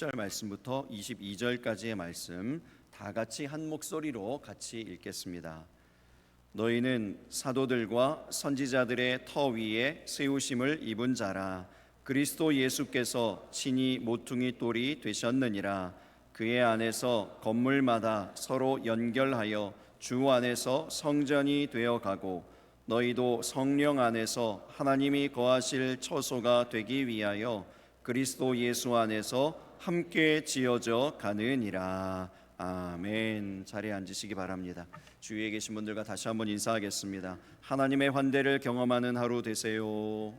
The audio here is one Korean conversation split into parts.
20절 말씀부터 22절까지의 말씀 다 같이 한 목소리로 같이 읽겠습니다. 너희는 사도들과 선지자들의 터 위에 세우심을 입은 자라. 그리스도 예수께서 친히 모퉁이 돌이 되셨느니라. 그의 안에서 건물마다 서로 연결하여 주 안에서 성전이 되어가고 너희도 성령 안에서 하나님이 거하실 처소가 되기 위하여 그리스도 예수 안에서 함께 지어져 가느니라. 아멘. 자리에 앉으시기 바랍니다. 주위에 계신 분들과 다시 한번 인사하겠습니다. 하나님의 환대를 경험하는 하루 되세요.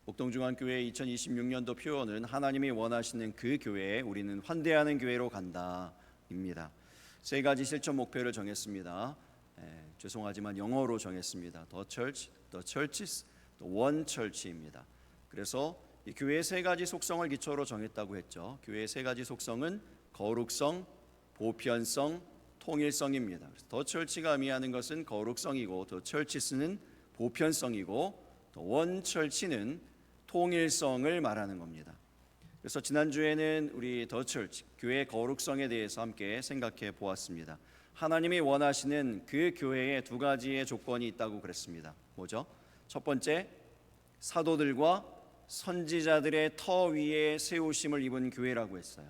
옥동중앙교회 2026년도 표어는 하나님이 원하시는 그 교회에 우리는 환대하는 교회로 간다 입니다. 세 가지 실천 목표를 정했습니다. 죄송하지만 영어로 정했습니다. The Church, The Churches, The One Church입니다. 그래서 이 교회의 세 가지 속성을 기초로 정했다고 했죠. 교회의 세 가지 속성은 거룩성, 보편성, 통일성입니다. 더 철치가 의미하는 것은 거룩성이고 더 철치스는 보편성이고 더 원 철치는 통일성을 말하는 겁니다. 그래서 지난주에는 우리 더 철치, 교회의 거룩성에 대해서 함께 생각해 보았습니다. 하나님이 원하시는 그 교회에 두 가지의 조건이 있다고 그랬습니다. 뭐죠? 첫 번째, 사도들과 선지자들의 터 위에 세우심을 입은 교회라고 했어요.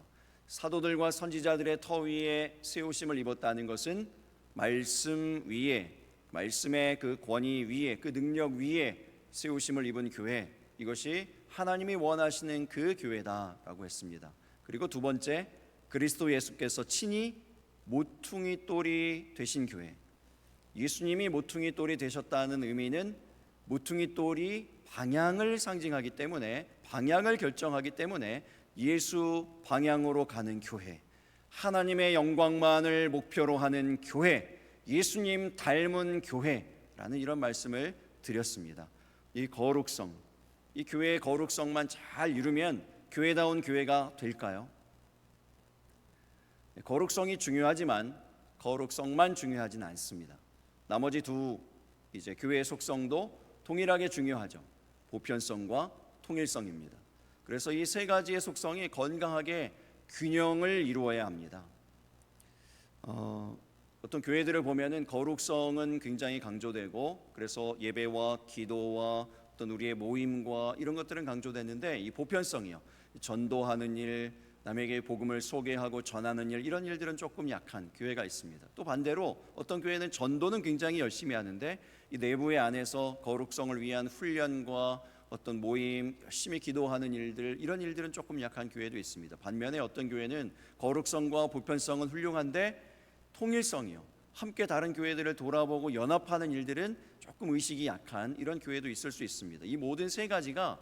사도들과 선지자들의 터 위에 세우심을 입었다는 것은 말씀 위에, 말씀의 그 권위 위에, 그 능력 위에 세우심을 입은 교회, 이것이 하나님이 원하시는 그 교회다라고 했습니다. 그리고 두 번째, 그리스도 예수께서 친히 모퉁이 돌이 되신 교회. 예수님이 모퉁이 돌이 되셨다는 의미는 모퉁이 돌이 방향을 상징하기 때문에, 방향을 결정하기 때문에 예수 방향으로 가는 교회, 하나님의 영광만을 목표로 하는 교회, 예수님 닮은 교회라는 이런 말씀을 드렸습니다. 이 거룩성, 이 교회의 거룩성만 잘 이루면 교회다운 교회가 될까요? 거룩성이 중요하지만 거룩성만 중요하진 않습니다. 나머지 두 교회의 속성도 동일하게 중요하죠. 보편성과 통일성입니다. 그래서 이 세 가지의 속성이 건강하게 균형을 이루어야 합니다. 어떤 교회들을 보면은 거룩성은 굉장히 강조되고, 그래서 예배와 기도와 어떤 우리의 모임과 이런 것들은 강조됐는데, 이 보편성이요, 전도하는 일, 남에게 복음을 소개하고 전하는 일, 이런 일들은 조금 약한 교회가 있습니다. 또 반대로 어떤 교회는 전도는 굉장히 열심히 하는데 이 내부의 안에서 거룩성을 위한 훈련과 어떤 모임, 열심히 기도하는 일들, 이런 일들은 조금 약한 교회도 있습니다. 반면에 어떤 교회는 거룩성과 보편성은 훌륭한데 통일성이요, 함께 다른 교회들을 돌아보고 연합하는 일들은 조금 의식이 약한 이런 교회도 있을 수 있습니다. 이 모든 세 가지가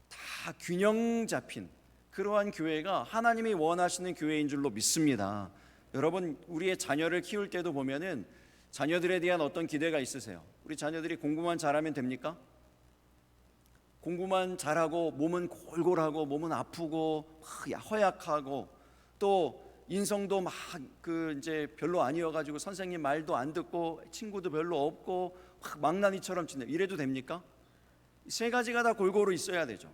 다 균형 잡힌 그러한 교회가 하나님이 원하시는 교회인 줄로 믿습니다. 여러분, 우리의 자녀를 키울 때도 보면은 자녀들에 대한 어떤 기대가 있으세요? 우리 자녀들이 공부만 잘하면 됩니까? 공부만 잘하고 몸은 골골하고 몸은 아프고 허약하고 또 인성도 이제 별로 아니어가지고 선생님 말도 안 듣고 친구도 별로 없고 망나니처럼 지내, 이래도 됩니까? 세 가지가 다 골고루 있어야 되죠.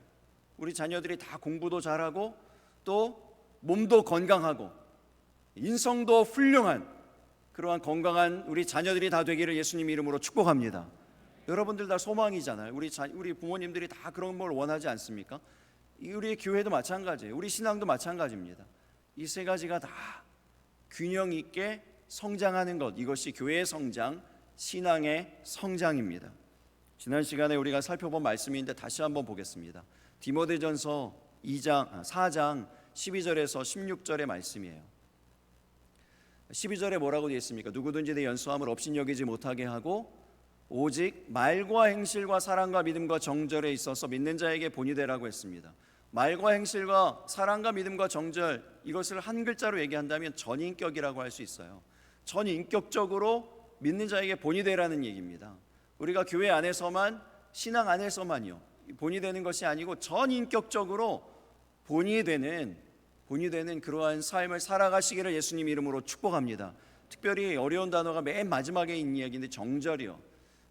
우리 자녀들이 다 공부도 잘하고 또 몸도 건강하고 인성도 훌륭한 그러한 건강한 우리 자녀들이 다 되기를 예수님 이름으로 축복합니다. 여러분들 다 소망이잖아요. 우리 부모님들이 다 그런 걸 원하지 않습니까? 우리 교회도 마찬가지예요. 우리 신앙도 마찬가지입니다. 이 세 가지가 다 균형 있게 성장하는 것, 이것이 교회의 성장, 신앙의 성장입니다. 지난 시간에 우리가 살펴본 말씀인데 다시 한번 보겠습니다. 디모데전서 4장 12절에서 16절의 말씀이에요. 12절에 뭐라고 되어 있습니까? 누구든지 내 연소함을 업신여기지 못하게 하고 오직 말과 행실과 사랑과 믿음과 정절에 있어서 믿는 자에게 본이 되라고 했습니다. 말과 행실과 사랑과 믿음과 정절, 이것을 한 글자로 얘기한다면 전인격이라고 할 수 있어요. 전인격적으로 믿는 자에게 본이 되라는 얘기입니다. 우리가 교회 안에서만, 신앙 안에서만요 본이 되는 것이 아니고 전인격적으로 본이 되는 그러한 삶을 살아가시기를 예수님 이름으로 축복합니다. 특별히 어려운 단어가 맨 마지막에 있는 이야기인데 정절이요.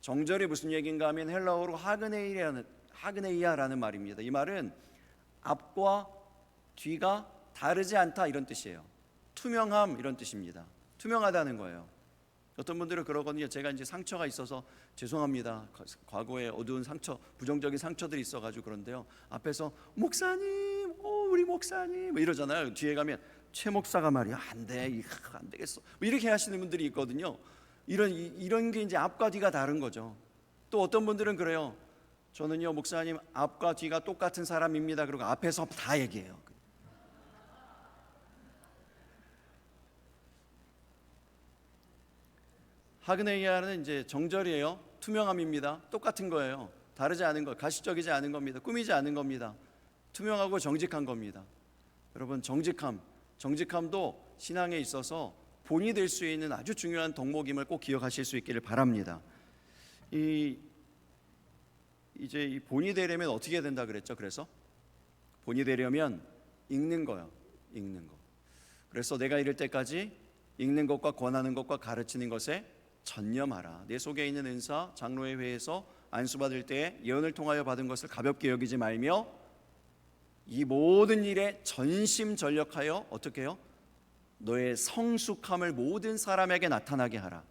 정절이 무슨 얘기인가 하면 헬라어로 하그네이아라는 말입니다. 이 말은 앞과 뒤가 다르지 않다 이런 뜻이에요. 투명함 이런 뜻입니다. 투명하다는 거예요. 어떤 분들은 그러거든요. 제가 이제 상처가 있어서 죄송합니다. 과거에 어두운 상처, 부정적인 상처들이 있어가지고 그런데요. 앞에서 목사님, 우리 목사님 뭐 이러잖아요. 뒤에 가면 최 목사가 말이야 안 돼, 안 되겠어. 뭐 이렇게 하시는 분들이 있거든요. 이런 게 이제 앞과 뒤가 다른 거죠. 또 어떤 분들은 그래요. 저는요 목사님 앞과 뒤가 똑같은 사람입니다. 그리고 앞에서 다 얘기해요. 하그네이아는 이제 정절이에요. 투명함입니다. 똑같은 거예요. 다르지 않은 거, 가시적이지 않은 겁니다. 꾸미지 않은 겁니다. 투명하고 정직한 겁니다. 여러분 정직함도 신앙에 있어서 본이 될 수 있는 아주 중요한 덕목임을 꼭 기억하실 수 있기를 바랍니다. 이제 이 본이 되려면 어떻게 해야 된다 그랬죠? 그래서 본이 되려면 읽는 거예요. 읽는 거. 그래서 내가 이를 때까지 읽는 것과 권하는 것과 가르치는 것에 전념하라. 내 속에 있는 은사, 장로의 회에서 안수받을 때에 예언을 통하여 받은 것을 가볍게 여기지 말며 이 모든 일에 전심전력하여 어떻게 해요? 너의 성숙함을 모든 사람에게 나타나게 하라.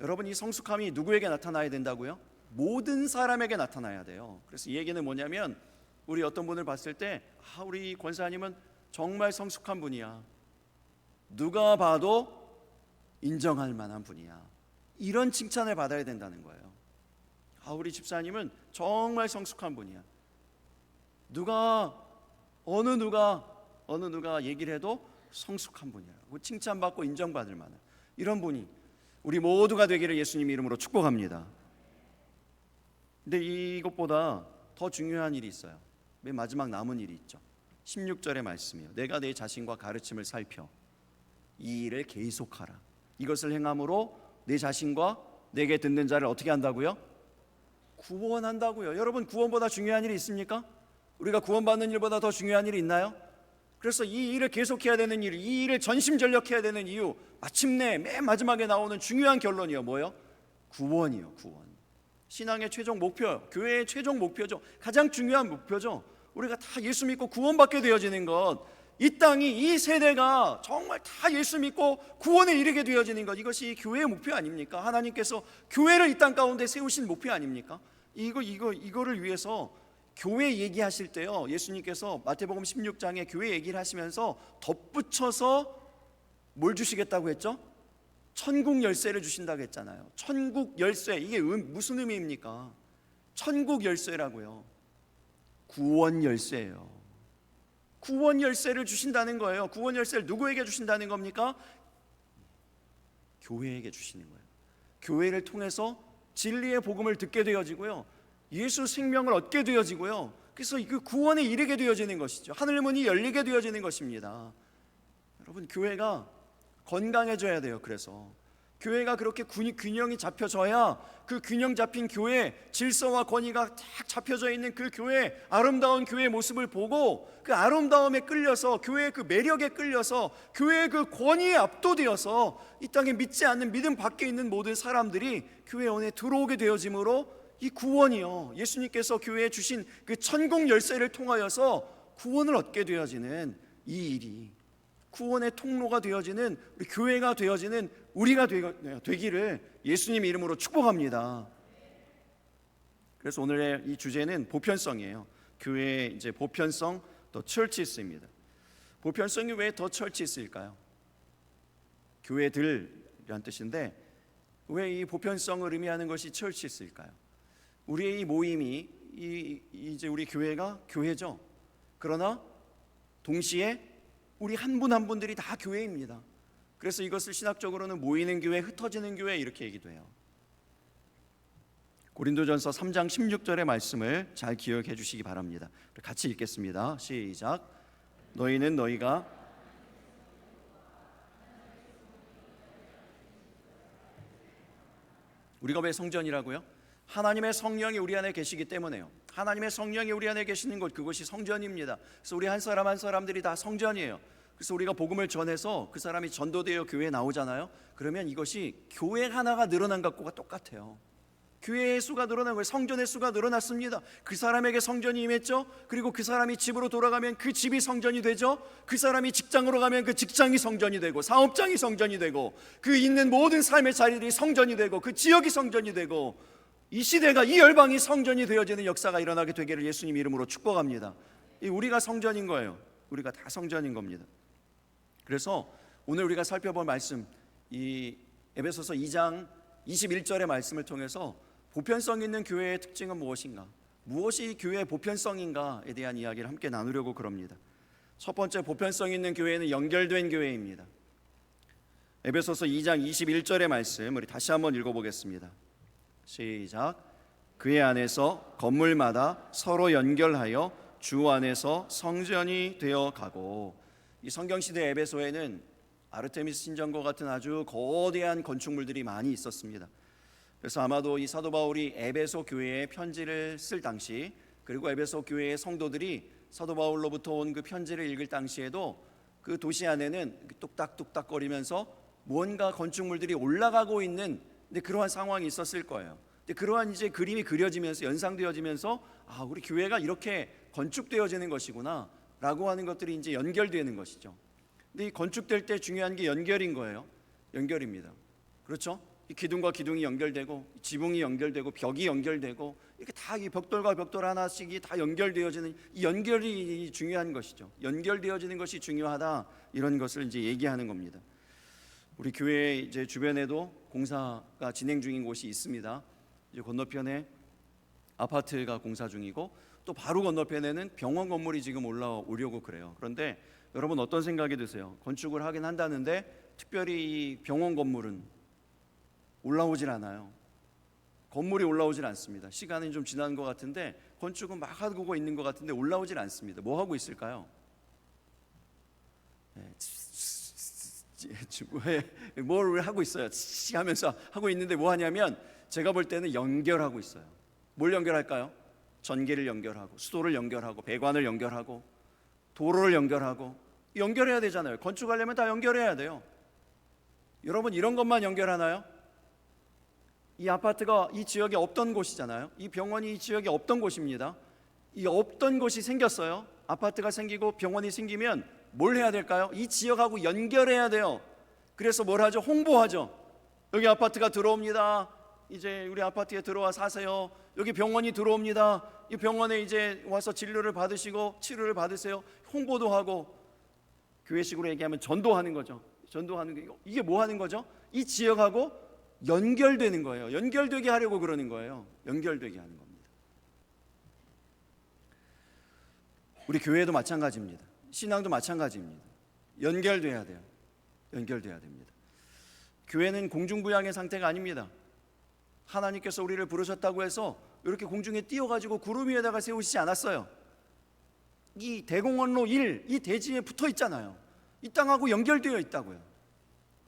여러분 이 성숙함이 누구에게 나타나야 된다고요? 모든 사람에게 나타나야 돼요. 그래서 이 얘기는 뭐냐면 우리 어떤 분을 봤을 때 우리 권사님은 정말 성숙한 분이야. 누가 봐도 인정할 만한 분이야. 이런 칭찬을 받아야 된다는 거예요. 우리 집사님은 정말 성숙한 분이야. 어느 누가 얘기를 해도 성숙한 분이라고 칭찬받고 인정받을 만한 이런 분이 우리 모두가 되기를 예수님 이름으로 축복합니다. 근데 이것보다 더 중요한 일이 있어요. 맨 마지막 남은 일이 있죠. 16절의 말씀이에요. 내가 내 자신과 가르침을 살펴 이 일을 계속하라. 이것을 행함으로 내 자신과 내게 듣는 자를 어떻게 한다고요? 구원한다고요. 여러분 구원보다 중요한 일이 있습니까? 우리가 구원받는 일보다 더 중요한 일이 있나요? 그래서 이 일을 계속해야 되는 일, 이 일을 전심전력해야 되는 이유, 마침내 맨 마지막에 나오는 중요한 결론이요. 뭐요? 구원이요. 구원. 신앙의 최종 목표, 교회의 최종 목표죠. 가장 중요한 목표죠. 우리가 다 예수 믿고 구원받게 되어지는 것, 이 땅이 이 세대가 정말 다 예수 믿고 구원에 이르게 되어지는 것, 이것이 교회의 목표 아닙니까? 하나님께서 교회를 이 땅 가운데 세우신 목표 아닙니까? 이거를 위해서 교회 얘기하실 때요, 예수님께서 마태복음 16장에 교회 얘기를 하시면서 덧붙여서 뭘 주시겠다고 했죠? 천국 열쇠를 주신다고 했잖아요. 천국 열쇠, 이게 무슨 의미입니까? 천국 열쇠라고요. 구원 열쇠예요. 구원 열쇠를 주신다는 거예요. 구원 열쇠를 누구에게 주신다는 겁니까? 교회에게 주시는 거예요. 교회를 통해서 진리의 복음을 듣게 되어지고요, 예수 생명을 얻게 되어지고요, 그래서 그 구원에 이르게 되어지는 것이죠. 하늘문이 열리게 되어지는 것입니다. 여러분 교회가 건강해져야 돼요. 그래서 교회가 그렇게 균형이 잡혀져야 그 균형 잡힌 교회, 질서와 권위가 딱 잡혀져 있는 그 교회, 아름다운 교회의 모습을 보고 그 아름다움에 끌려서, 교회의 그 매력에 끌려서, 교회의 그 권위에 압도되어서 이 땅에 믿지 않는, 믿음 밖에 있는 모든 사람들이 교회 안에 들어오게 되어짐으로 이 구원이요, 예수님께서 교회에 주신 그 천국 열쇠를 통하여서 구원을 얻게 되어지는 이 일이, 구원의 통로가 되어지는 우리 교회가 되어지는 우리가 되기를 예수님 이름으로 축복합니다. 그래서 오늘의 이 주제는 보편성이에요. 교회의 이제 보편성, 더 처치스입니다. 보편성이 왜 더 처치스일까요? 교회들이란 뜻인데 왜 이 보편성을 의미하는 것이 처치스일까요? 우리의 이 모임이 이제 우리 교회가 교회죠. 그러나 동시에 우리 한 분 한 분들이 다 교회입니다. 그래서 이것을 신학적으로는 모이는 교회, 흩어지는 교회 이렇게 얘기도 해요. 고린도전서 3장 16절의 말씀을 잘 기억해 주시기 바랍니다. 같이 읽겠습니다. 시작. 너희는 너희가 우리가 왜 성전이라고요? 하나님의 성령이 우리 안에 계시기 때문에요. 하나님의 성령이 우리 안에 계시는 것, 그것이 성전입니다. 그래서 우리 한 사람 한 사람들이 다 성전이에요. 그래서 우리가 복음을 전해서 그 사람이 전도되어 교회에 나오잖아요. 그러면 이것이 교회 하나가 늘어난 것과 똑같아요. 교회의 수가 늘어난 거예요. 성전의 수가 늘어났습니다. 그 사람에게 성전이 임했죠. 그리고 그 사람이 집으로 돌아가면 그 집이 성전이 되죠. 그 사람이 직장으로 가면 그 직장이 성전이 되고, 사업장이 성전이 되고, 그 있는 모든 삶의 자리들이 성전이 되고, 그 지역이 성전이 되고, 이 시대가, 이 열방이 성전이 되어지는 역사가 일어나게 되기를 예수님 이름으로 축복합니다. 우리가 성전인 거예요. 우리가 다 성전인 겁니다. 그래서 오늘 우리가 살펴볼 말씀, 이 에베소서 2장 21절의 말씀을 통해서 보편성 있는 교회의 특징은 무엇인가, 무엇이 교회의 보편성인가에 대한 이야기를 함께 나누려고 그럽니다. 첫 번째, 보편성 있는 교회는 연결된 교회입니다. 에베소서 2장 21절의 말씀 우리 다시 한번 읽어보겠습니다. 시작. 그의 안에서 건물마다 서로 연결하여 주 안에서 성전이 되어 가고. 이 성경시대 에베소에는 아르테미스 신전과 같은 아주 거대한 건축물들이 많이 있었습니다. 그래서 아마도 이 사도 바울이 에베소 교회에 편지를 쓸 당시, 그리고 에베소 교회의 성도들이 사도 바울로부터 온 그 편지를 읽을 당시에도 그 도시 안에는 뚝딱뚝딱 거리면서 무언가 건축물들이 올라가고 있는 그러한 상황이 있었을 거예요. 그러한 이제 그림이 그려지면서, 연상되어지면서, 아, 우리 교회가 이렇게 건축되어지는 것이구나 라고 하는 것들이 이제 연결되는 것이죠. 근데 이 건축될 때 중요한 게 연결인 거예요. 연결입니다. 그렇죠? 이 기둥과 기둥이 연결되고, 지붕이 연결되고, 벽이 연결되고, 이렇게 다 이 벽돌과 벽돌 하나씩이 다 연결되어지는 이 연결이 중요한 것이죠. 연결되어지는 것이 중요하다, 이런 것을 이제 얘기하는 겁니다. 우리 교회 이제 주변에도 공사가 진행 중인 곳이 있습니다. 이제 건너편에 아파트가 공사 중이고, 또 바로 건너편에는 병원 건물이 지금 올라오려고 그래요. 그런데 여러분 어떤 생각이 드세요? 건축을 하긴 한다는데 특별히 이 병원 건물은 올라오질 않아요. 건물이 올라오질 않습니다. 시간이 좀 지난 것 같은데 건축은 막 하고 있는 것 같은데 올라오질 않습니다. 뭐 하고 있을까요? 뭘 하고 있어요? 하면서 하고 있는데 뭐 하냐면, 제가 볼 때는 연결하고 있어요. 뭘 연결할까요? 전기를 연결하고, 수도를 연결하고, 배관을 연결하고, 도로를 연결하고. 연결해야 되잖아요. 건축하려면 다 연결해야 돼요. 여러분, 이런 것만 연결하나요? 이 아파트가 이 지역에 없던 곳이잖아요. 이 병원이 이 지역에 없던 곳입니다. 이 없던 곳이 생겼어요. 아파트가 생기고 병원이 생기면 뭘 해야 될까요? 이 지역하고 연결해야 돼요. 그래서 뭘 하죠? 홍보하죠. 여기 아파트가 들어옵니다. 이제 우리 아파트에 들어와 사세요. 여기 병원이 들어옵니다. 이 병원에 이제 와서 진료를 받으시고 치료를 받으세요. 홍보도 하고, 교회식으로 얘기하면 전도하는 거죠. 전도하는 거. 이게 뭐 하는 거죠? 이 지역하고 연결되는 거예요. 연결되게 하려고 그러는 거예요. 연결되게 하는 겁니다. 우리 교회도 마찬가지입니다. 신앙도 마찬가지입니다. 연결돼야 돼요. 연결돼야 됩니다. 교회는 공중부양의 상태가 아닙니다. 하나님께서 우리를 부르셨다고 해서 이렇게 공중에 띄어가지고 구름 위에다가 세우시지 않았어요. 이 대공원로 1, 이 대지에 붙어 있잖아요. 이 땅하고 연결되어 있다고요.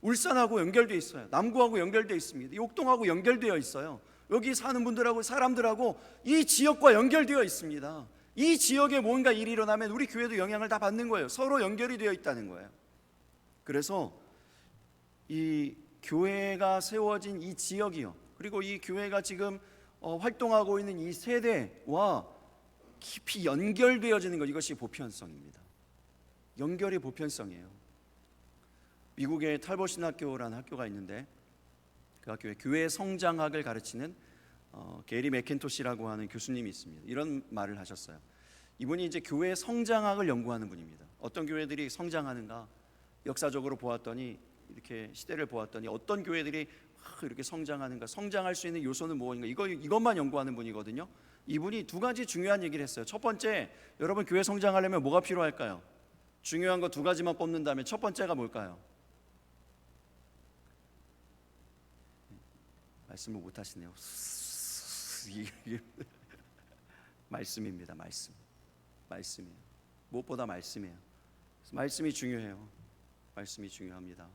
울산하고 연결되어 있어요. 남구하고 연결되어 있습니다. 욕동하고 연결되어 있어요. 여기 사는 분들하고, 사람들하고 이 지역과 연결되어 있습니다. 이 지역에 뭔가 일이 일어나면 우리 교회도 영향을 다 받는 거예요. 서로 연결이 되어 있다는 거예요. 그래서 이 교회가 세워진 이 지역이요, 그리고 이 교회가 지금 활동하고 있는 이 세대와 깊이 연결되어지는 것, 이것이 보편성입니다. 연결이 보편성이에요. 미국의 탈버신학교라는 학교가 있는데, 그 학교에 교회 성장학을 가르치는 게리 맥킨토시라고 하는 교수님이 있습니다. 이런 말을 하셨어요. 이분이 이제 교회 성장학을 연구하는 분입니다. 어떤 교회들이 성장하는가, 역사적으로 보았더니, 이렇게 시대를 보았더니 어떤 교회들이 이렇게 성장하는가, 성장할 수 있는 요소는 무엇인가, 이것만 연구하는 분이거든요. 이분이 두 가지 중요한 얘기를 했어요. 첫 번째, 여러분 교회 성장하려면 뭐가 필요할까요? 중요한 거 두 가지만 뽑는다면 첫 번째가 뭘까요? 말씀을 못 하시네요. 말씀입니다. 말씀이에요. 무엇보다 말씀이에요. 말씀이 중요해요. 말씀이 중요합니다.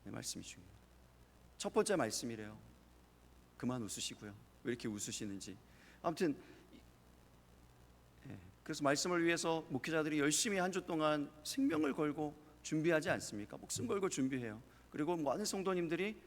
네, 말씀이 중요해요. 첫 번째 말씀이래요. 그만 웃으시고요. 왜 이렇게 웃으시는지. 아무튼 그래서 말씀을 위해서 목회자들이 열심히 한 주 동안 생명을 걸고 준비하지 않습니까? 목숨 걸고 준비해요. 그리고 많은 성도님들이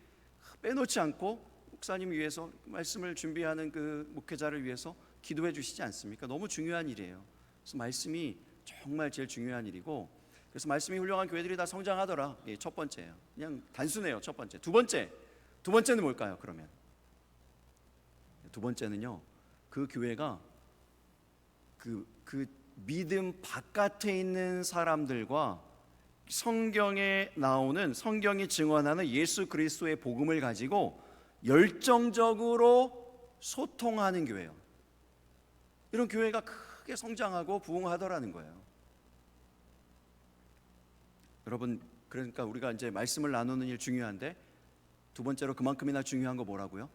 빼놓지 않고 목사님 위해서 말씀을 준비하는 그 목회자를 위해서 기도해 주시지 않습니까? 너무 중요한 일이에요. 그래서 말씀이 정말 제일 중요한 일이고, 그래서 말씀이 훌륭한 교회들이 다 성장하더라. 예, 첫 번째예요. 그냥 단순해요. 첫 번째. 두 번째는 뭘까요? 그러면 두 번째는요, 그 교회가 그 믿음 바깥에 있는 사람들과 성경에 나오는, 성경이 증언하는 예수 그리스도의 복음을 가지고 열정적으로 소통하는 교회예요. 이런 교회가 크게 성장하고 부흥하더라는 거예요. 여러분, 그러니까 우리가 이제 말씀을 나누는 일 중요한데, 두 번째로 그만큼이나 중요한 거 뭐라고요?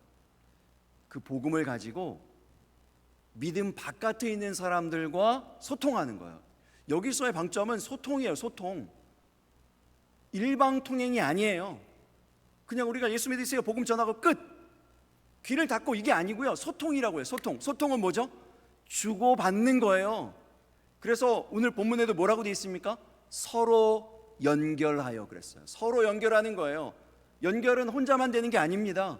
그 복음을 가지고 믿음 바깥에 있는 사람들과 소통하는 거예요. 여기서의 방점은 소통이에요. 소통. 일방통행이 아니에요. 그냥 우리가 예수 믿으세요, 복음 전하고 끝, 귀를 닫고, 이게 아니고요. 소통이라고요. 소통은 뭐죠? 주고받는 거예요. 그래서 오늘 본문에도 뭐라고 되어 있습니까? 서로 연결하여 그랬어요. 서로 연결하는 거예요. 연결은 혼자만 되는 게 아닙니다.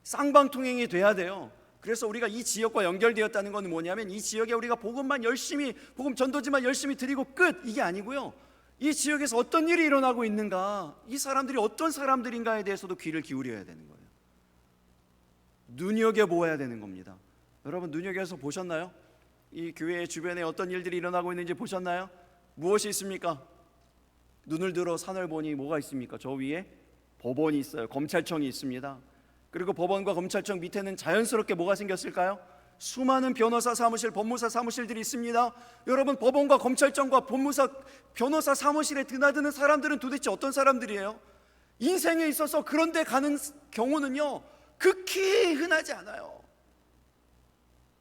쌍방통행이 돼야 돼요. 그래서 우리가 이 지역과 연결되었다는 건 뭐냐면, 이 지역에 우리가 복음만 열심히, 복음 전도지만 열심히 드리고 끝, 이게 아니고요. 이 지역에서 어떤 일이 일어나고 있는가, 이 사람들이 어떤 사람들인가에 대해서도 귀를 기울여야 되는 거예요. 눈여겨보아야 되는 겁니다. 여러분, 눈여겨서 보셨나요? 이 교회 주변에 어떤 일들이 일어나고 있는지 보셨나요? 무엇이 있습니까? 눈을 들어 산을 보니 뭐가 있습니까? 저 위에 법원이 있어요. 검찰청이 있습니다. 그리고 법원과 검찰청 밑에는 자연스럽게 뭐가 생겼을까요? 수많은 변호사 사무실, 법무사 사무실들이 있습니다. 여러분, 법원과 검찰청과 법무사, 변호사 사무실에 드나드는 사람들은 도대체 어떤 사람들이에요? 인생에 있어서 그런 데 가는 경우는요, 극히 흔하지 않아요.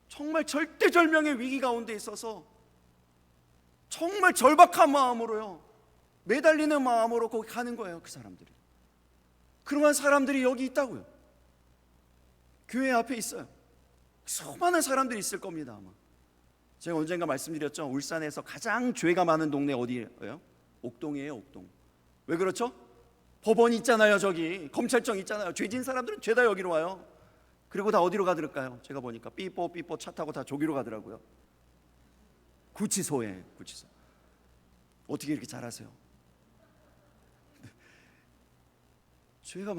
정말 절대절명의 위기 가운데 있어서 정말 절박한 마음으로요, 매달리는 마음으로 거기 가는 거예요. 그 사람들이. 그러한 사람들이 여기 있다고요. 교회 앞에 있어요. 수많은 사람들이 있을 겁니다. 아마 제가 언젠가 말씀드렸죠. 울산에서 가장 죄가 많은 동네 어디예요? 옥동이에요. 옥동. 왜 그렇죠? 법원이 있잖아요. 저기 검찰청 있잖아요. 죄진 사람들은 죄다 여기로 와요. 그리고 다 어디로 가들까요? 제가 보니까 삐뽀 차 타고 다 저기로 가더라고요. 구치소에. 구치소. 어떻게 이렇게 잘하세요? 죄가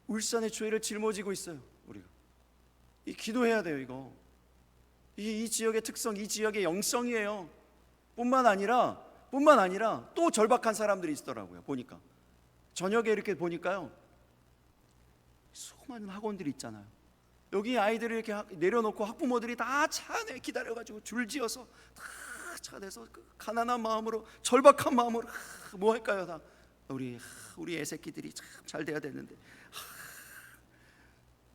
울산의 죄를 짊어지고 있어요. 우리가 이 기도해야 돼요. 이거 이 지역의 특성, 이 지역의 영성이에요. 뿐만 아니라 또 절박한 사람들이 있더라고요. 보니까 저녁에 이렇게 보니까요, 수많은 학원들이 있잖아요. 여기 아이들을 이렇게 내려놓고 학부모들이 다 차 안에 기다려가지고 줄지어서 다 차 내서 가난한 마음으로, 절박한 마음으로 뭐 할까요? 다 우리 애새끼들이 참 잘 돼야 되는데,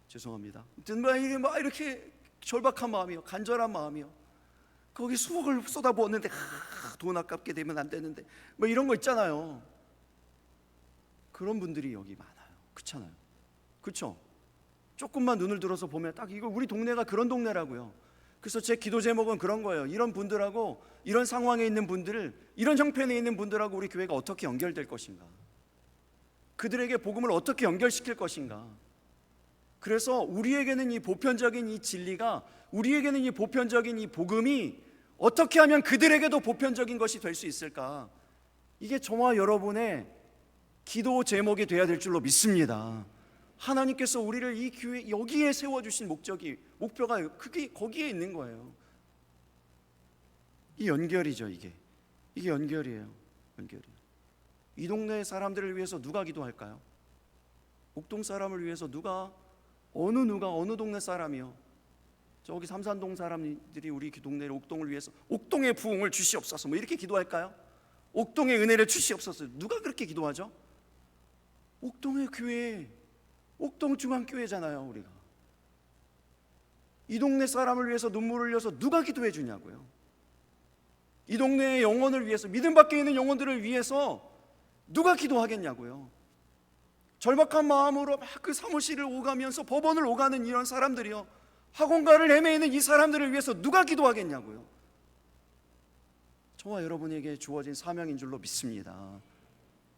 죄송합니다. 막 이렇게 절박한 마음이요, 간절한 마음이요. 거기 수억을 쏟아부었는데 돈 아깝게 되면 안 되는데, 뭐 이런 거 있잖아요. 그런 분들이 여기 많아요. 그렇잖아요. 그렇죠? 조금만 눈을 들어서 보면 딱 이거 우리 동네가 그런 동네라고요. 그래서 제 기도 제목은 그런 거예요. 이런 분들하고, 이런 상황에 있는 분들을, 이런 형편에 있는 분들하고 우리 교회가 어떻게 연결될 것인가, 그들에게 복음을 어떻게 연결시킬 것인가. 그래서 우리에게는 이 보편적인 이 진리가, 우리에게는 이 보편적인 이 복음이 어떻게 하면 그들에게도 보편적인 것이 될 수 있을까, 이게 저와 여러분의 기도 제목이 돼야 될 줄로 믿습니다. 하나님께서 우리를 이 교회 여기에 세워주신 목표가 그게 거기에 있는 거예요. 이 연결이죠. 이게 연결이에요. 이 동네 사람들을 위해서 누가 기도할까요? 옥동 사람을 위해서 어느 동네 사람이요? 저기 삼산동 사람들이 우리 동네 옥동을 위해서 옥동의 부흥을 주시옵소서, 뭐 이렇게 기도할까요? 옥동의 은혜를 주시옵소서. 누가 그렇게 기도하죠? 옥동의 교회, 옥동 중앙교회잖아요. 우리가 이 동네 사람을 위해서 눈물을 흘려서 누가 기도해 주냐고요. 이 동네의 영혼을 위해서, 믿음 밖에 있는 영혼들을 위해서 누가 기도하겠냐고요. 절박한 마음으로 막 그 사무실을 오가면서 법원을 오가는 이런 사람들이요, 학원가를 헤매이는 이 사람들을 위해서 누가 기도하겠냐고요. 저와 여러분에게 주어진 사명인 줄로 믿습니다.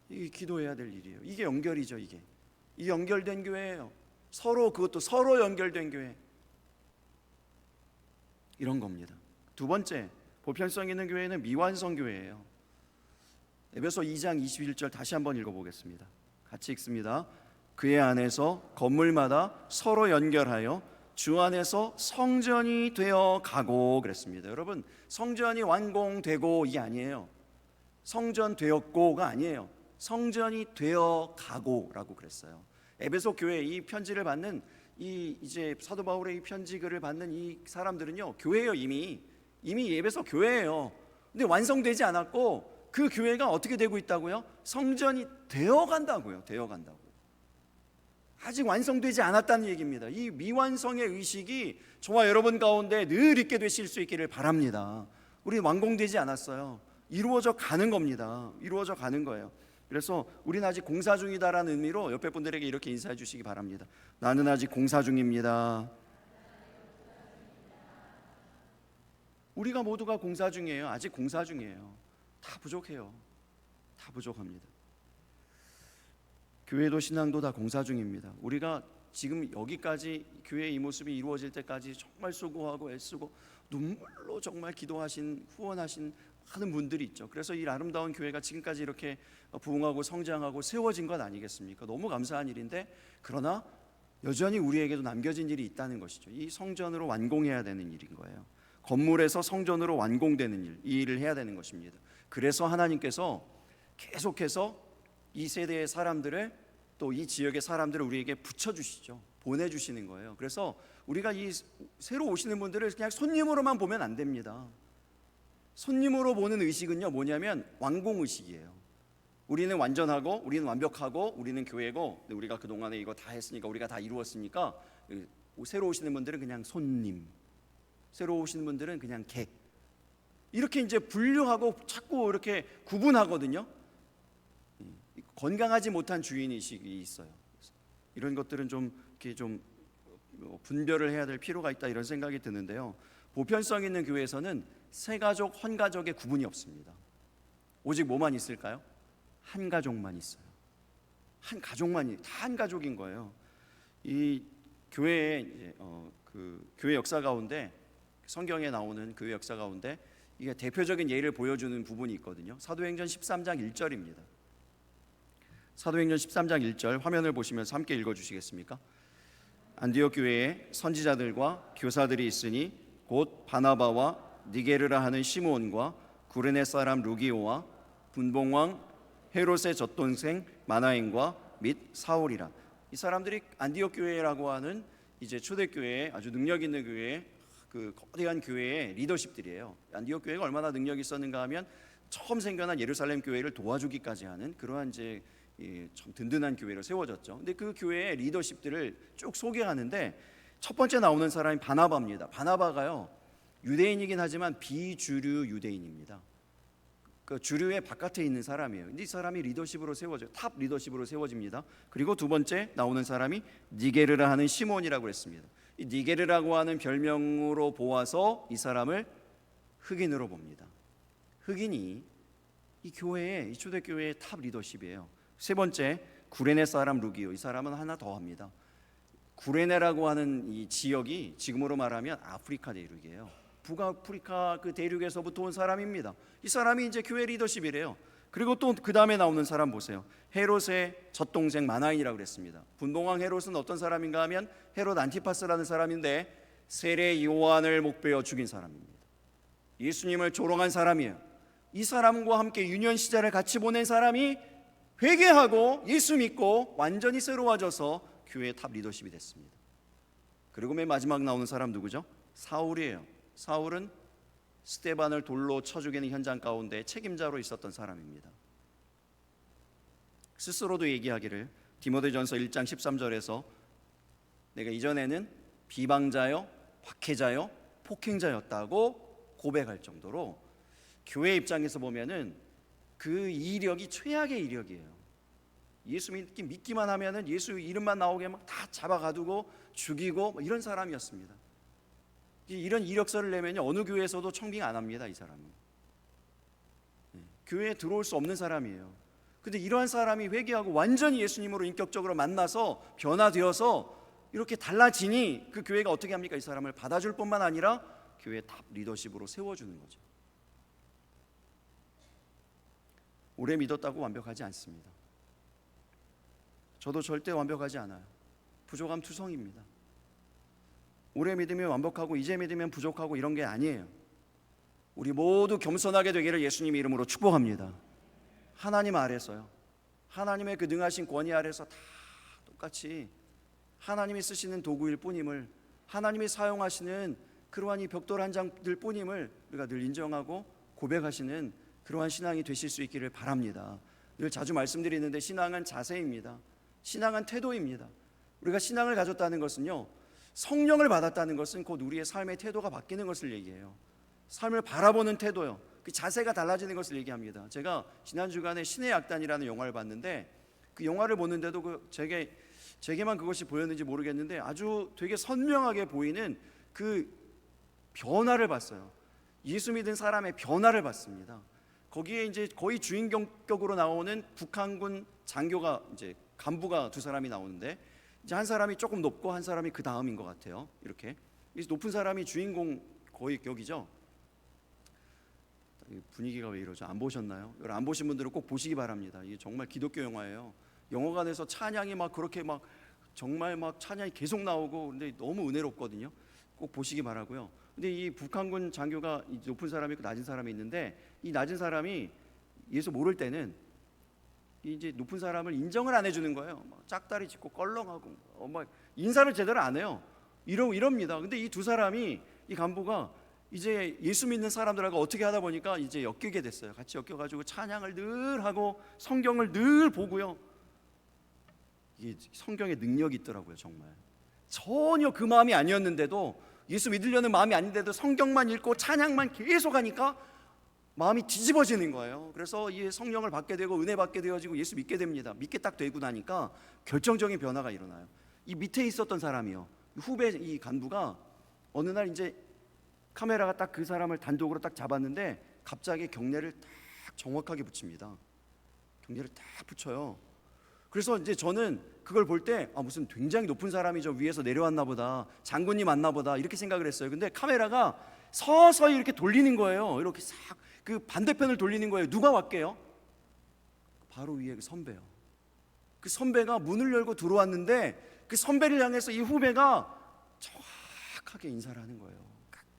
이게 기도해야 될 일이에요. 이게 연결이죠. 이 연결된 교회예요. 서로, 그것도 서로 연결된 교회, 이런 겁니다. 두 번째, 보편성 있는 교회는 미완성 교회예요. 에베소 2장 21절 다시 한번 읽어보겠습니다. 같이 읽습니다. 그의 안에서 건물마다 서로 연결하여 주 안에서 성전이 되어 가고, 그랬습니다. 여러분, 성전이 완공되고 이게 아니에요. 성전 되었고가 아니에요. 성전이 되어 가고라고 그랬어요. 에베소 교회 이 편지를 받는 이제 사도 바울의 이 편지 글을 받는 이 사람들은요, 교회예요. 이미 에베소 교회예요. 근데 완성되지 않았고 그 교회가 어떻게 되고 있다고요? 성전이 되어 간다고요. 되어 간다고. 아직 완성되지 않았다는 얘기입니다. 이 미완성의 의식이 저와 여러분 가운데 늘 있게 되실 수 있기를 바랍니다. 우리 완공되지 않았어요. 이루어져 가는 겁니다. 이루어져 가는 거예요. 그래서 우리는 아직 공사 중이다라는 의미로 옆에 분들에게 이렇게 인사해 주시기 바랍니다. 나는 아직 공사 중입니다. 우리가 모두가 공사 중이에요. 아직 공사 중이에요. 다 부족해요. 다 부족합니다. 교회도 신앙도 다 공사 중입니다. 우리가 지금 여기까지 교회의 이 모습이 이루어질 때까지 정말 수고하고 애쓰고 눈물로 정말 기도하신, 후원하신 많은 분들이 있죠. 그래서 이 아름다운 교회가 지금까지 이렇게 부흥하고 성장하고 세워진 것 아니겠습니까? 너무 감사한 일인데, 그러나 여전히 우리에게도 남겨진 일이 있다는 것이죠. 이 성전으로 완공해야 되는 일인 거예요. 건물에서 성전으로 완공되는 일, 이 일을 해야 되는 것입니다. 그래서 하나님께서 계속해서 이 세대의 사람들을, 또 이 지역의 사람들을 우리에게 붙여주시죠. 보내주시는 거예요. 그래서 우리가 이 새로 오시는 분들을 그냥 손님으로만 보면 안 됩니다. 손님으로 보는 의식은요, 뭐냐면 완공의식이에요. 우리는 완전하고, 우리는 완벽하고, 우리는 교회고, 우리가 그동안에 이거 다 했으니까, 우리가 다 이루었으니까, 새로 오시는 분들은 그냥 손님, 새로 오시는 분들은 그냥 객, 이렇게 이제 분류하고 자꾸 이렇게 구분하거든요. 건강하지 못한 주인의식이 있어요. 이런 것들은 좀 이렇게 좀 분별을 해야 될 필요가 있다, 이런 생각이 드는데요. 보편성 있는 교회에서는 세가족, 헌가족의 구분이 없습니다. 오직 뭐만 있을까요? 한 가족만 있어요. 한 가족만, 다 한 가족인 거예요. 이 교회의 그 교회 역사 가운데, 성경에 나오는 교회 역사 가운데 이게 대표적인 예를 보여주는 부분이 있거든요. 사도행전 13장 1절입니다. 사도행전 13장 1절 화면을 보시면서 함께 읽어주시겠습니까? 안디옥 교회에 선지자들과 교사들이 있으니 곧 바나바와 니게르라 하는 시므온과 구레네 사람 루기오와 분봉왕 헤롯의 젖동생 마나엔과 및 사울이라. 이 사람들이 안디옥 교회라고 하는 이제 초대교회의 아주 능력 있는 교회의 그 거대한 교회의 리더십들이에요. 안디옥 교회가 얼마나 능력이 있었는가 하면 처음 생겨난 예루살렘 교회를 도와주기까지 하는 그러한 이제 참 든든한 교회로 세워졌죠. 근데 그 교회의 리더십들을 쭉 소개하는데 첫 번째 나오는 사람이 바나바입니다. 바나바가요, 유대인이긴 하지만 비주류 유대인입니다. 그 주류의 바깥에 있는 사람이에요. 근데 이 사람이 리더십으로 세워져요. 탑 리더십으로 세워집니다. 그리고 두 번째 나오는 사람이 니게르라 하는 시몬이라고 했습니다. 이 니게르라고 하는 별명으로 보아서 이 사람을 흑인으로 봅니다. 흑인이 이 교회의, 이 초대교회의 탑 리더십이에요. 세 번째 구레네 사람 루기오. 이 사람은 하나 더 합니다. 구레네라고 하는 이 지역이 지금으로 말하면 아프리카 대륙이에요. 북아프리카 그 대륙에서부터 온 사람입니다. 이 사람이 이제 교회 리더십이래요. 그리고 또 그 다음에 나오는 사람 보세요. 헤롯의 젖동생 마나인이라고 그랬습니다. 분봉왕 헤롯은 어떤 사람인가 하면 헤롯 안티파스라는 사람인데 세례 요한을 목베어 죽인 사람입니다. 예수님을 조롱한 사람이에요. 이 사람과 함께 유년 시절을 같이 보낸 사람이 회개하고 예수 믿고 완전히 새로워져서 교회의 탑 리더십이 됐습니다. 그리고 맨 마지막 나오는 사람 누구죠? 사울이에요. 사울은 스데반을 돌로 쳐 죽이는 현장 가운데 책임자로 있었던 사람입니다. 스스로도 얘기하기를 디모데전서 1장 13절에서 내가 이전에는 비방자요, 박해자요, 폭행자였다고 고백할 정도로 교회 입장에서 보면은 그 이력이 최악의 이력이에요. 예수 믿기만 하면은 예수 이름만 나오게 막 다 잡아가두고 죽이고 이런 사람이었습니다. 이런 이력서를 내면요, 어느 교회에서도 청빙 안 합니다. 이 사람은 교회에 들어올 수 없는 사람이에요. 근데 이러한 사람이 회개하고 완전히 예수님으로 인격적으로 만나서 변화되어서 이렇게 달라지니 그 교회가 어떻게 합니까? 이 사람을 받아줄 뿐만 아니라 교회 탑 리더십으로 세워주는 거죠. 오래 믿었다고 완벽하지 않습니다. 저도 절대 완벽하지 않아요. 부족함 투성입니다. 오래 믿으면 완벽하고 이제 믿으면 부족하고 이런 게 아니에요. 우리 모두 겸손하게 되기를 예수님 이름으로 축복합니다. 하나님 아래서요, 하나님의 그 능하신 권위 아래서 다 똑같이 하나님이 쓰시는 도구일 뿐임을, 하나님이 사용하시는 그러한 이 벽돌 한 장들 뿐임을 우리가 늘 인정하고 고백하시는 그러한 신앙이 되실 수 있기를 바랍니다. 늘 자주 말씀드리는데 신앙은 자세입니다. 신앙은 태도입니다. 우리가 신앙을 가졌다는 것은요, 성령을 받았다는 것은 곧 우리의 삶의 태도가 바뀌는 것을 얘기해요. 삶을 바라보는 태도요, 그 자세가 달라지는 것을 얘기합니다. 제가 지난 주간에 신의 약단이라는 영화를 봤는데, 그 영화를 보는데도 제게만 그것이 보였는지 모르겠는데 아주 되게 선명하게 보이는 그 변화를 봤어요. 예수 믿은 사람의 변화를 봤습니다. 거기에 이제 거의 주인공격으로 나오는 북한군 장교가, 이제 간부가 두 사람이 나오는데, 이제 한 사람이 조금 높고 한 사람이 그 다음인 것 같아요. 이렇게 높은 사람이 주인공 거의 격이죠. 분위기가 왜 이러죠? 안 보셨나요? 여러분 안 보신 분들은 꼭 보시기 바랍니다. 이게 정말 기독교 영화예요. 영화관에서 찬양이 막 그렇게 막 정말 막 찬양이 계속 나오고, 근데 너무 은혜롭거든요. 꼭 보시기 바라고요. 근데 이 북한군 장교가 높은 사람이 있고 낮은 사람이 있는데, 이 낮은 사람이 예수 모를 때는 이제 높은 사람을 인정을 안 해주는 거예요. 막 짝다리 짚고 껄렁하고 막 인사를 제대로 안 해요. 이럽니다. 근데 이 두 사람이, 이 간부가 이제 예수 믿는 사람들하고 어떻게 하다 보니까 이제 엮이게 됐어요. 같이 엮여가지고 찬양을 늘 하고 성경을 늘 보고요. 이게 성경에 능력이 있더라고요. 정말 전혀 그 마음이 아니었는데도, 예수 믿으려는 마음이 아닌데도 성경만 읽고 찬양만 계속 하니까 마음이 뒤집어지는 거예요. 그래서 이 성령을 받게 되고 은혜 받게 되어지고 예수 믿게 됩니다. 믿게 딱 되고 나니까 결정적인 변화가 일어나요. 이 밑에 있었던 사람이요, 후배 이 간부가 어느 날 이제 카메라가 딱 그 사람을 단독으로 딱 잡았는데 갑자기 경례를 딱 정확하게 붙입니다. 경례를 딱 붙여요. 그래서 이제 저는 그걸 볼 때 무슨 굉장히 높은 사람이 저 위에서 내려왔나 보다, 장군님 왔나 보다 이렇게 생각을 했어요. 근데 카메라가 서서히 이렇게 돌리는 거예요. 이렇게 싹 그 반대편을 돌리는 거예요. 누가 왔게요? 바로 위에 그 선배요. 그 선배가 문을 열고 들어왔는데 그 선배를 향해서 이 후배가 정확하게 인사를 하는 거예요.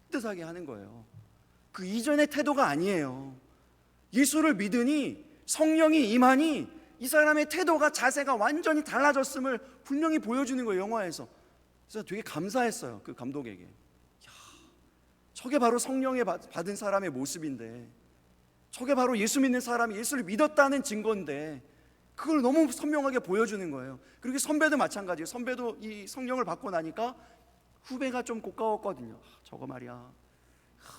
깍듯하게 하는 거예요. 그 이전의 태도가 아니에요. 예수를 믿으니 성령이 임하니 이 사람의 태도가, 자세가 완전히 달라졌음을 분명히 보여주는 거예요, 영화에서. 그래서 되게 감사했어요, 그 감독에게. 저게 바로 성령에 받은 사람의 모습인데, 저게 바로 예수 믿는 사람이 예수를 믿었다는 증거인데, 그걸 너무 선명하게 보여주는 거예요. 그리고 선배도 마찬가지예요. 선배도 이 성령을 받고 나니까 후배가 좀 고까웠거든요. 저거 말이야,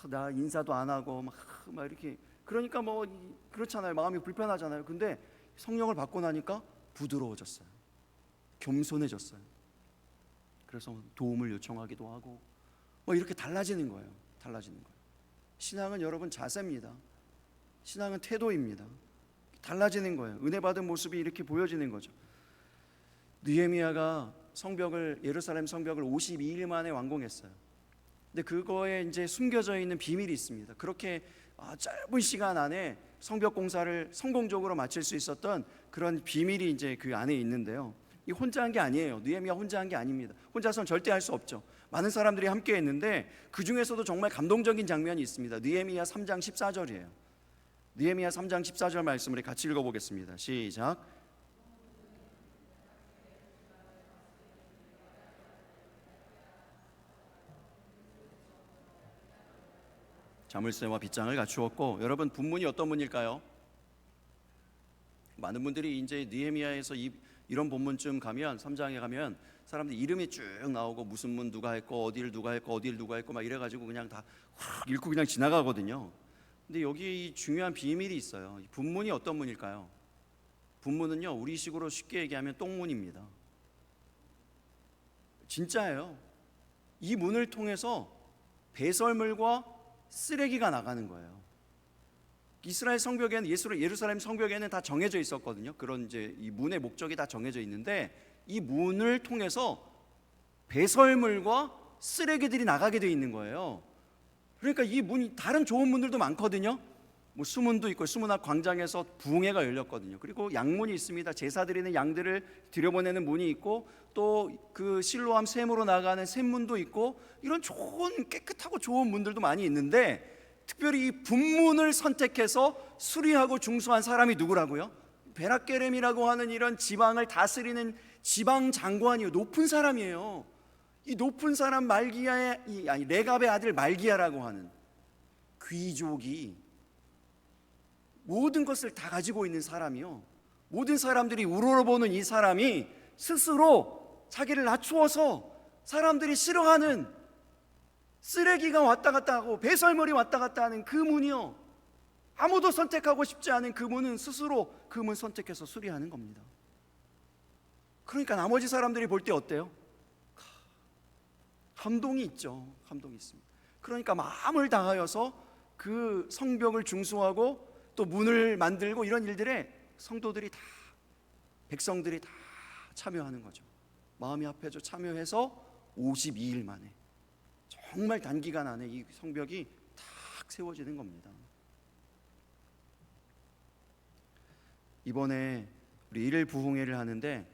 나 인사도 안 하고 막 이렇게, 그러니까 뭐 그렇잖아요. 마음이 불편하잖아요. 근데 성령을 받고 나니까 부드러워졌어요. 겸손해졌어요. 그래서 도움을 요청하기도 하고 뭐 이렇게 달라지는 거예요. 신앙은 여러분 자세입니다. 신앙은 태도입니다. 달라지는 거예요. 은혜 받은 모습이 이렇게 보여지는 거죠. 느헤미야가 예루살렘 성벽을 52일 만에 완공했어요. 근데 그거에 이제 숨겨져 있는 비밀이 있습니다. 그렇게 짧은 시간 안에 성벽 공사를 성공적으로 마칠 수 있었던 그런 비밀이 이제 그 안에 있는데요. 이 혼자 한 게 아니에요. 느헤미야 혼자 한 게 아닙니다. 혼자서는 절대 할 수 없죠. 많은 사람들이 함께 했는데 그 중에서도 정말 감동적인 장면이 있습니다. 느헤미야 3장 14절이에요. 느헤미야 3장 14절 말씀을 같이 읽어보겠습니다. 시작. 자물쇠와 빗장을 갖추었고, 여러분 분문이 어떤 분일까요? 많은 분들이 이제 느헤미야에서 이런 본문쯤 가면, 3장에 가면 사람들 이름이 쭉 나오고 무슨 문 누가 했고 어디를 누가 했고 어디를 누가 했고 막 이래가지고 그냥 다 읽고 그냥 지나가거든요. 근데 여기 이 중요한 비밀이 있어요. 이 분문이 어떤 문일까요? 분문은요, 우리식으로 쉽게 얘기하면 똥문입니다. 진짜예요. 이 문을 통해서 배설물과 쓰레기가 나가는 거예요. 이스라엘 성벽에는, 예루살렘 성벽에는 다 정해져 있었거든요. 그런 이제 이 문의 목적이 다 정해져 있는데, 이 문을 통해서 배설물과 쓰레기들이 나가게 돼 있는 거예요. 그러니까 이 문이 다른 좋은 문들도 많거든요. 뭐 수문도 있고 수문 앞 광장에서 부흥회가 열렸거든요. 그리고 양문이 있습니다. 제사 드리는 양들을 들여보내는 문이 있고 또 그 실로암 샘으로 나가는 샘문도 있고 이런 좋은 깨끗하고 좋은 문들도 많이 있는데 특별히 이 분문을 선택해서 수리하고 중수한 사람이 누구라고요? 베라게렘이라고 하는 이런 지방을 다스리는 지방 장관이요, 높은 사람이에요. 이 높은 사람 말기야의 아니 레갑의 아들 말기야라고 하는 귀족이 모든 것을 다 가지고 있는 사람이요, 모든 사람들이 우러러보는 이 사람이 스스로 자기를 낮추어서 사람들이 싫어하는 쓰레기가 왔다 갔다 하고 배설물이 왔다 갔다 하는 그 문이요, 아무도 선택하고 싶지 않은 그 문은 스스로 그 문 선택해서 수리하는 겁니다. 그러니까 나머지 사람들이 볼 때 어때요? 감동이 있죠. 감동이 있습니다. 그러니까 마음을 다하여서 그 성벽을 중수하고 또 문을 만들고 이런 일들에 성도들이 다, 백성들이 다 참여하는 거죠. 마음이 합해져 참여해서 52일 만에 정말 단기간 안에 이 성벽이 탁 세워지는 겁니다. 이번에 우리 1일 부흥회를 하는데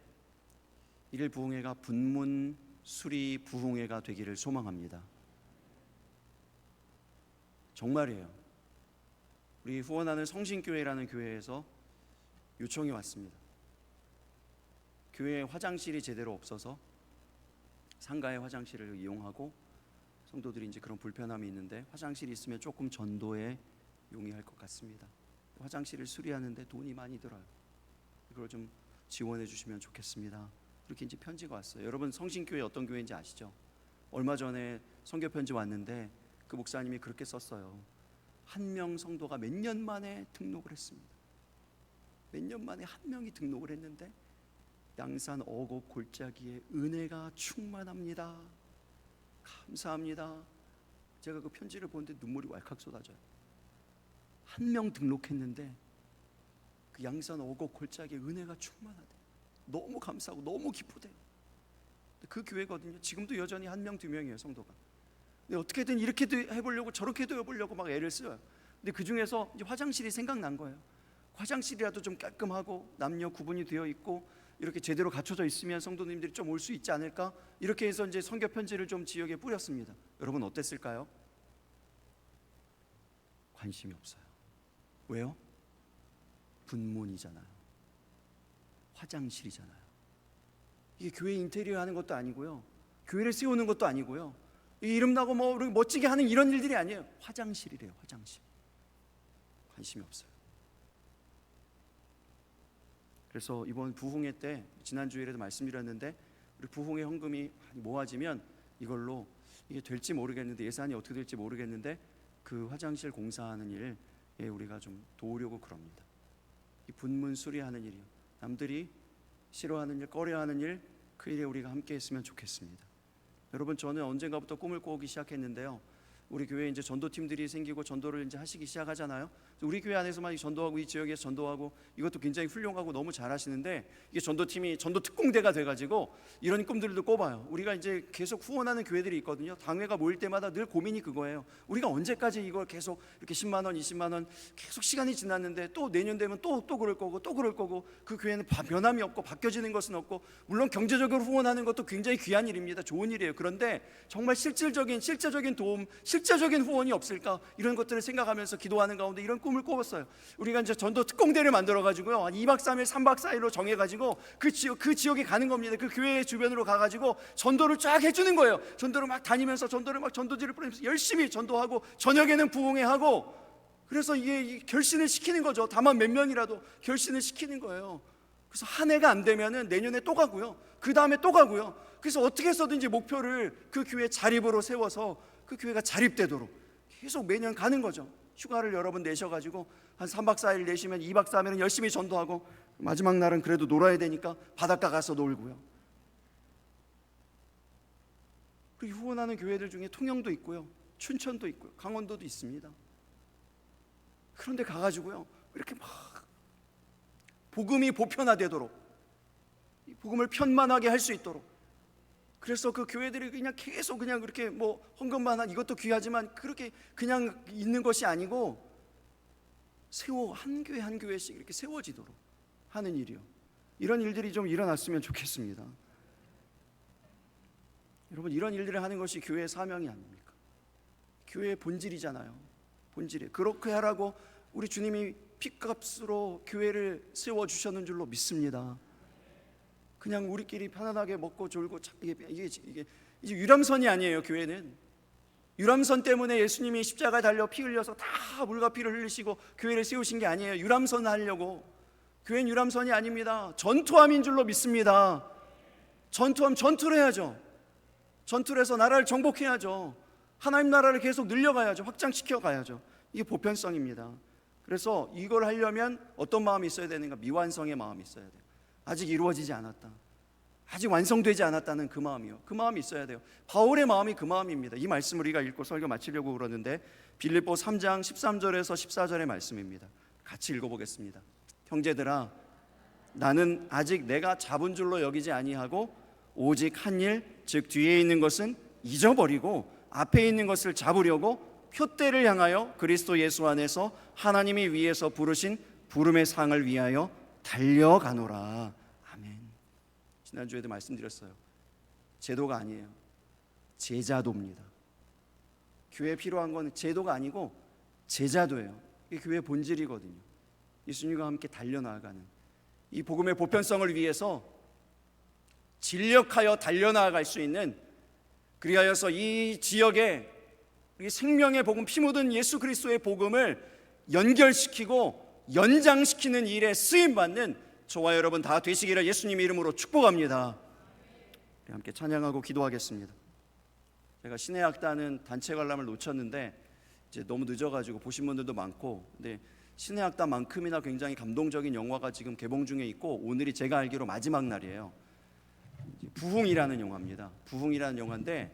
1일 부흥회가 분문 수리 부흥회가 되기를 소망합니다. 정말이에요. 우리 후원하는 성신교회라는 교회에서 요청이 왔습니다. 교회에 화장실이 제대로 없어서 상가의 화장실을 이용하고 성도들이 이제 그런 불편함이 있는데 화장실이 있으면 조금 전도에 용이할 것 같습니다. 화장실을 수리하는데 돈이 많이 들어요. 이걸 좀 지원해 주시면 좋겠습니다. 그렇게 이제 편지가 왔어요. 여러분 성신교회 어떤 교회인지 아시죠? 얼마 전에 선교 편지 왔는데 그 목사님이 그렇게 썼어요. 한 명 성도가 몇 년 만에 등록을 했습니다. 몇 년 만에 한 명이 등록을 했는데 양산 어곡 골짜기에 은혜가 충만합니다. 감사합니다. 제가 그 편지를 보는데 눈물이 왈칵 쏟아져요. 한 명 등록했는데 그 양산 어곡 골짜기에 은혜가 충만하대. 너무 감사하고 너무 기쁘대요. 그 교회거든요. 지금도 여전히 한 명, 두 명이에요, 성도가. 근데 어떻게든 이렇게도 해보려고 저렇게도 해보려고 막 애를 써요. 근데 그 중에서 이제 화장실이 생각난 거예요. 화장실이라도 좀 깔끔하고 남녀 구분이 되어 있고 이렇게 제대로 갖춰져 있으면 성도님들이 좀 올 수 있지 않을까? 이렇게 해서 이제 선교 편지를 좀 지역에 뿌렸습니다. 여러분 어땠을까요? 관심이 없어요. 왜요? 분문이잖아요. 화장실이잖아요. 이게 교회 인테리어 하는 것도 아니고요, 교회를 세우는 것도 아니고요, 이름 나고 뭐 멋지게 하는 이런 일들이 아니에요. 화장실이래요. 화장실. 관심이 없어요. 그래서 이번 부흥회 때 지난 주일에도 말씀드렸는데 우리 부흥회 헌금이 모아지면 이걸로 이게 될지 모르겠는데 예산이 어떻게 될지 모르겠는데 그 화장실 공사하는 일에 우리가 좀 도우려고 그럽니다. 이 분문 수리하는 일이요, 남들이 싫어하는 일, 꺼려하는 일, 그 일에 우리가 함께 했으면 좋겠습니다. 여러분 저는 언젠가부터 꿈을 꾸기 시작했는데요, 우리 교회에 이제 전도팀들이 생기고 전도를 이제 하시기 시작하잖아요. 우리 교회 안에서만 전도하고 이 지역에서 전도하고 이것도 굉장히 훌륭하고 너무 잘하시는데 이게 전도팀이 전도 특공대가 돼가지고 이런 꿈들도 꿔봐요. 우리가 이제 계속 후원하는 교회들이 있거든요. 당회가 모일 때마다 늘 고민이 그거예요. 우리가 언제까지 이걸 계속 이렇게 10만 원, 20만 원 계속 시간이 지났는데 또 내년 되면 또 그럴 거고 또 그럴 거고 그 교회는 변함이 없고 바뀌어지는 것은 없고 물론 경제적으로 후원하는 것도 굉장히 귀한 일입니다. 좋은 일이에요. 그런데 정말 실제적인 도움, 실제적인 후원이 없을까? 이런 것들을 생각하면서 기도하는 가운데 이런 꿈을 꿔봤어요. 우리가 이제 전도 특공대를 만들어가지고요, 한 2박 3일, 3박 4일로 정해가지고 그 지역에 가는 겁니다. 그 교회 주변으로 가가지고 전도를 쫙 해주는 거예요. 전도를 막 다니면서 전도를 막 전도지를 뿌리면서 열심히 전도하고 저녁에는 부흥회하고, 그래서 이게 결신을 시키는 거죠. 다만 몇 명이라도 결신을 시키는 거예요. 그래서 한 해가 안 되면은 내년에 또 가고요, 그 다음에 또 가고요. 그래서 어떻게 해서든지 목표를 그 교회 자립으로 세워서 그 교회가 자립되도록 계속 매년 가는 거죠. 휴가를 여러 번 내셔가지고 한 3박 4일 내시면 2박 3일은 열심히 전도하고 마지막 날은 그래도 놀아야 되니까 바닷가 가서 놀고요. 그리고 후원하는 교회들 중에 통영도 있고요, 춘천도 있고요, 강원도도 있습니다. 그런데 가가지고요 이렇게 막 복음이 보편화되도록, 복음을 편만하게 할 수 있도록 그래서 그 교회들이 그냥 계속 그냥 그렇게 뭐 헌금만 한 이것도 귀하지만 그렇게 그냥 있는 것이 아니고 한 교회 한 교회씩 이렇게 세워지도록 하는 일이요. 이런 일들이 좀 일어났으면 좋겠습니다. 여러분, 이런 일들을 하는 것이 교회의 사명이 아닙니까? 교회의 본질이잖아요. 본질이 그렇게 하라고 우리 주님이 핏값으로 교회를 세워주셨는 줄로 믿습니다. 그냥 우리끼리 편안하게 먹고 졸고 이게 유람선이 아니에요. 교회는 유람선 때문에 예수님이 십자가에 달려 피 흘려서 다 물과 피를 흘리시고 교회를 세우신 게 아니에요. 유람선 하려고. 교회는 유람선이 아닙니다. 전투함인 줄로 믿습니다. 전투함, 전투를 해야죠. 전투를 해서 나라를 정복해야죠. 하나님 나라를 계속 늘려가야죠. 확장시켜 가야죠. 이게 보편성입니다. 그래서 이걸 하려면 어떤 마음이 있어야 되는가? 미완성의 마음이 있어야 돼요. 아직 이루어지지 않았다, 아직 완성되지 않았다는 그 마음이요. 그 마음이 있어야 돼요. 바울의 마음이 그 마음입니다. 이 말씀을 우리가 읽고 설교 마치려고 그러는데 빌립보 3장 13절에서 14절의 말씀입니다. 같이 읽어보겠습니다. 형제들아, 나는 아직 내가 잡은 줄로 여기지 아니하고 오직 한 일, 즉 뒤에 있는 것은 잊어버리고 앞에 있는 것을 잡으려고 표대를 향하여 그리스도 예수 안에서 하나님이 위에서 부르신 부름의 상을 위하여 달려가노라. 아멘. 지난주에도 말씀드렸어요. 제도가 아니에요. 제자도입니다. 교회에 필요한 건 제도가 아니고 제자도예요. 이게 교회의 본질이거든요. 예수님과 함께 달려나가는 이 복음의 보편성을 위해서 진력하여 달려나갈 수 있는, 그리하여서 이 지역에 이 생명의 복음, 피 묻은 예수 그리스도의 복음을 연결시키고 연장시키는 일에 쓰임받는 저와 여러분 다 되시기를 예수님의 이름으로 축복합니다. 함께 찬양하고 기도하겠습니다. 제가 신해악단은 단체 관람을 놓쳤는데 이제 너무 늦어가지고 보신 분들도 많고, 근데 신해악단만큼이나 굉장히 감동적인 영화가 지금 개봉 중에 있고 오늘이 제가 알기로 마지막 날이에요. 부흥이라는 영화입니다. 부흥이라는 영화인데